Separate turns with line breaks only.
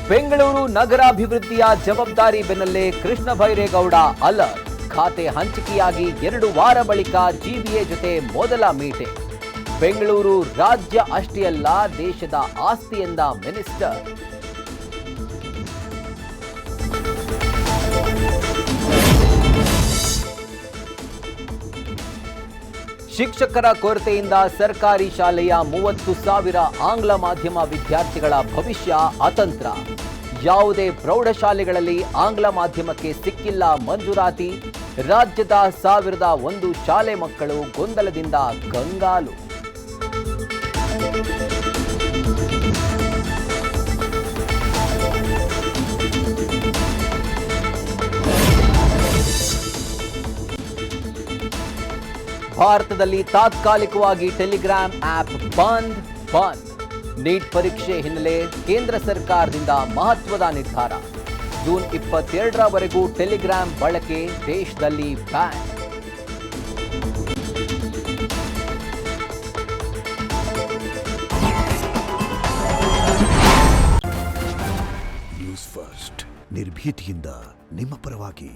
ಬೆಂಗಳೂರು ನಗರಾಭಿವೃದ್ಧಿಯ ಜವಾಬ್ದಾರಿ ಬೆನ್ನಲ್ಲೇ ಕೃಷ್ಣ ಬೈರೇಗೌಡ ಅಲರ್ಟ್. ಖಾತೆ ಹಂಚಿಕೆಯಾಗಿ 2 ವಾರ ಬಳಿಕ ಜಿಬಿಎ ಜೊತೆ ಮೊದಲ ಮೀಟಿಂಗ್. ಬೆಂಗಳೂರು ರಾಜ್ಯ ಅಷ್ಟೇ ಅಲ್ಲ, ದೇಶದ ಆಸ್ತಿ ಎಂದ ಮಿನಿಸ್ಟರ್. ಶಿಕ್ಷಕರ ಕೊರತೆಯಿಂದ ಸರ್ಕಾರಿ ಶಾಲೆಯ 30,000 ಆಂಗ್ಲ ಮಾಧ್ಯಮ ವಿದ್ಯಾರ್ಥಿಗಳ ಭವಿಷ್ಯ ಅತಂತ್ರ. ಯಾವುದೇ ಪ್ರೌಢಶಾಲೆಗಳಲ್ಲಿ ಆಂಗ್ಲ ಮಾಧ್ಯಮಕ್ಕೆ ಸಿಕ್ಕಿಲ್ಲ ಮಂಜೂರಾತಿ. ರಾಜ್ಯದ 1,001 ಶಾಲೆ ಮಕ್ಕಳು ಗೊಂದಲದಿಂದ ಕಂಗಾಲು. ಭಾರತದಲ್ಲಿ ತಾತ್ಕಾಲಿಕವಾಗಿ ಟೆಲಿಗ್ರಾಮ್ ಆಪ್ ಬಂದ್. ನೀಟ್ ಪರೀಕ್ಷೆ ಹಿನ್ನೆಲೆ ಕೇಂದ್ರ ಸರ್ಕಾರದಿಂದ ಮಹತ್ವದ ನಿರ್ಧಾರ. ಜೂನ್ 22ರವರೆಗೂ ಟೆಲಿಗ್ರಾಮ್ ಬಳಕೆ ದೇಶದಲ್ಲಿ ಬ್ಯಾನ್.
ನ್ಯೂಸ್ ಫಸ್ಟ್ ನಿರ್ಭೀತಿಯಿಂದ ನಿಮ್ಮ ಪರವಾಗಿ.